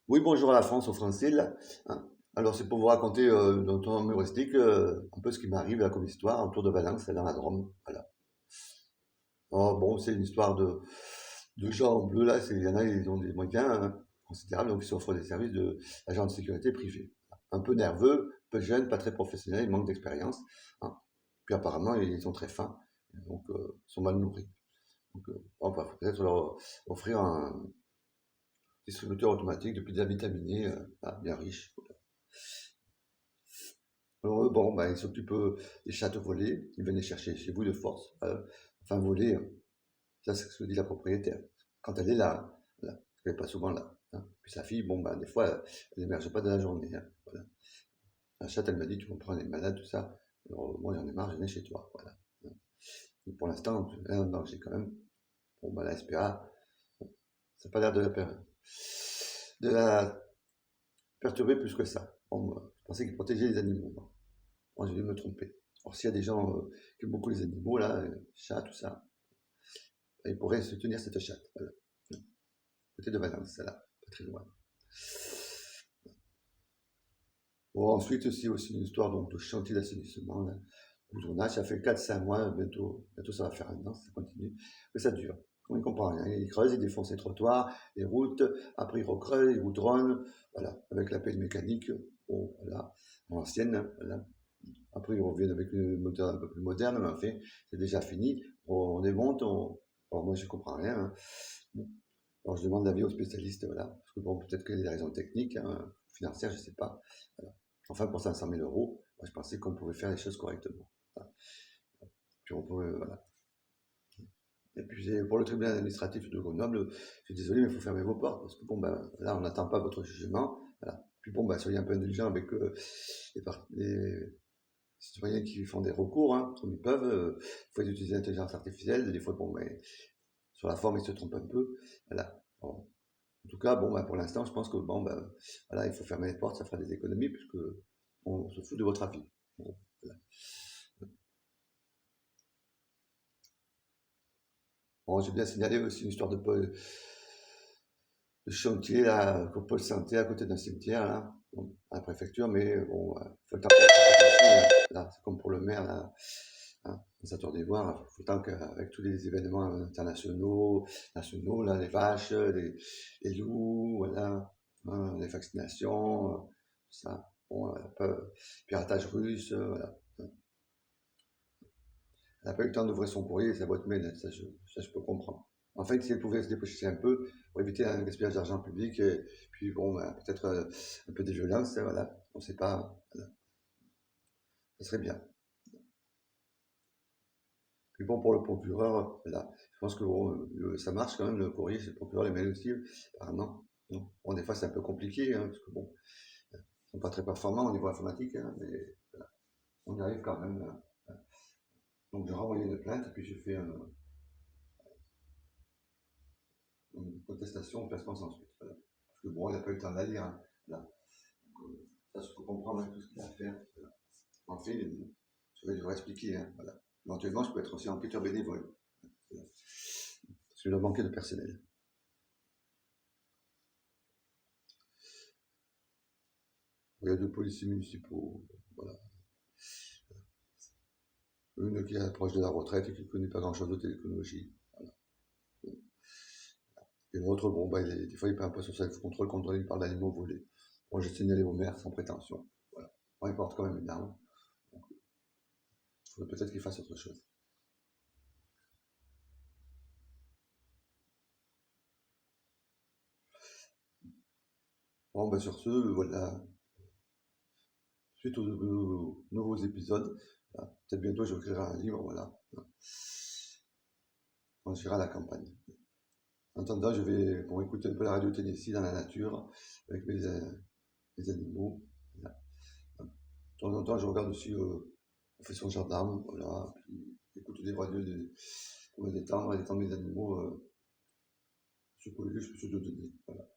Oui, bonjour à la France, aux Français, là. Hein. Alors, c'est pour vous raconter dans ton humoristique un peu ce qui m'arrive là, comme histoire autour de Valence, dans la Drôme. Voilà. Oh, bon, c'est une histoire de gens en bleu, là. Il y en a, ils ont des moyens considérables, donc ils s'offrent des services d'agents de sécurité privés. Un peu nerveux, un peu jeune, pas très professionnel, ils manquent d'expérience. Hein. Puis apparemment, ils sont très fins, donc ils sont mal nourris. Donc, on va peut-être leur offrir un distributeur automatique de pizzas vitaminées, bien riche. Alors, bon, ben, ils s'occupent des chattes volées, ils viennent les chercher chez vous de force. Enfin, voler, ça c'est ce que dit la propriétaire. Quand elle est là, voilà, parce qu'elle n'est pas souvent là. Hein. Puis sa fille, bon, ben, des fois, elle n'émerge pas de la journée. Hein, voilà. La chatte, elle m'a dit, tu comprends, elle est malade, tout ça. Alors, moi, j'en ai marre, je viens chez toi. Voilà. Et pour l'instant, elle a un danger quand même. Bon, ben, la SPA, bon, ça n'a pas l'air de la perturber plus que ça. Bon, moi, je pensais qu'il protégeait les animaux. Moi, j'ai dû me tromper. Alors, s'il y a des gens qui aiment beaucoup les animaux, là, chats, tout ça, ils pourraient soutenir cette chatte. Voilà. Côté de Valence, là, pas très loin. Bon, ensuite, c'est aussi une histoire donc, de chantier d'assainissement. Là. Goudronnage, ça fait 4-5 mois, bientôt ça va faire un an, ça continue, mais ça dure. On ne comprend rien. Ils creusent, ils défoncent les trottoirs, les routes, après ils recreusent, ils goudronnent, voilà, avec la pelle mécanique, bon, voilà, ancienne, voilà. Après, ils reviennent avec une moteur un peu plus moderne, mais en fait, c'est déjà fini. On démonte, alors moi, je comprends rien. Hein. Bon. Alors, je demande l'avis aux spécialistes, voilà. Parce que bon, peut-être qu'il y a des raisons techniques, hein, financières, je sais pas. Voilà. Enfin, pour 500 000 euros, moi, je pensais qu'on pouvait faire les choses correctement. Voilà. Puis on pouvait, voilà. Et puis, pour le tribunal administratif de Grenoble, je suis désolé, mais il faut fermer vos portes, parce que bon, ben, là, on n'attend pas votre jugement. Voilà. Puis bon, ben, soyez un peu indulgents avec les citoyens qui font des recours, hein, comme ils peuvent. Des fois, ils utilisent l'intelligence artificielle. Des fois, bon, mais sur la forme, ils se trompent un peu. Voilà. Bon. En tout cas, bon, ben, pour l'instant, je pense que bon, ben, voilà, il faut fermer les portes, ça fera des économies, puisque on se fout de votre avis. Bon, voilà. Bon, j'ai bien signalé aussi une histoire de chantier là, au pôle santé à côté d'un cimetière, là, bon, à la préfecture, mais bon, faut le temps là, c'est comme pour le maire, là, hein, ça tourne voir, il faut le temps qu'avec tous les événements internationaux, nationaux, là, les vaches, les loups, voilà, hein, les vaccinations, ça, bon, un peu, piratage russe, voilà. Elle n'a pas eu le temps d'ouvrir son courrier et sa boîte mail, ça je peux comprendre. En fait, si elle pouvait se dépêcher un peu pour éviter un gaspillage d'argent public, et puis bon, ben, peut-être un peu de violence, hein, voilà, on ne sait pas, voilà. Ça serait bien. Puis bon, pour le procureur, voilà, je pense que bon, ça marche quand même, le courrier chez le procureur, les mails aussi, apparemment. Bon, des fois, c'est un peu compliqué, hein, parce que bon, ils ne sont pas très performants au niveau informatique, hein, mais voilà, on y arrive quand même. Hein. Donc, j'ai renvoyé une plainte, et puis j'ai fait une contestation au placement sans suite. Voilà. Parce que bon, il n'a pas eu le temps de la lire. Hein. Voilà. Donc, ça, je peux comprendre hein, tout ce qu'il a à faire. Voilà. En fait, je devrais expliquer. Hein. Voilà. Éventuellement, je peux être aussi enquêteur bénévole. Voilà. Parce que je dois manquer de personnel. Il y a deux policiers municipaux. Voilà. Une qui est proche de la retraite et qui ne connaît pas grand-chose de technologie. Voilà. Et l'autre, bon, bah, des fois, il paie un peu sur ça, il faut contrôle quand il parle d'animaux volés. Moi, j'ai signalé au maire sans prétention. Voilà. Moi, il porte quand même une arme. Donc, il faudrait peut-être qu'il fasse autre chose. Bon, bah, sur ce, voilà. Suite aux nouveaux épisodes, voilà. Peut-être bientôt, j'écrirai un livre, voilà. On ira à la campagne. En attendant, je vais pour écouter un peu la radio Tennessee dans la nature, avec mes animaux. Voilà. De temps en temps, je regarde aussi, on fait son gendarme, voilà, puis j'écoute des radios pour me détendre mes animaux, ce pour lesquels je peux se donner. Voilà.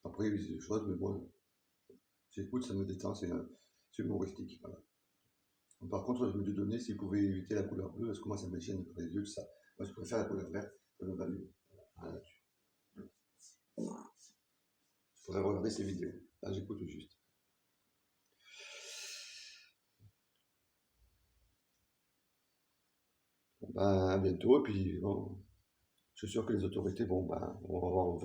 Après, il y a des choses, mais bon, j'écoute, ça me détend, c'est humoristique. Voilà. Par contre, je me demandais s'ils pouvaient éviter la couleur bleue, parce que moi, ça me gêne pour les yeux, tout ça. Moi, je préfère la couleur verte, ça me va mieux. Voilà, là-dessus. faudrait regarder ces vidéos. Là, j'écoute juste. Bon, ben, à bientôt, et puis bon, je suis sûr que les autorités vont avoir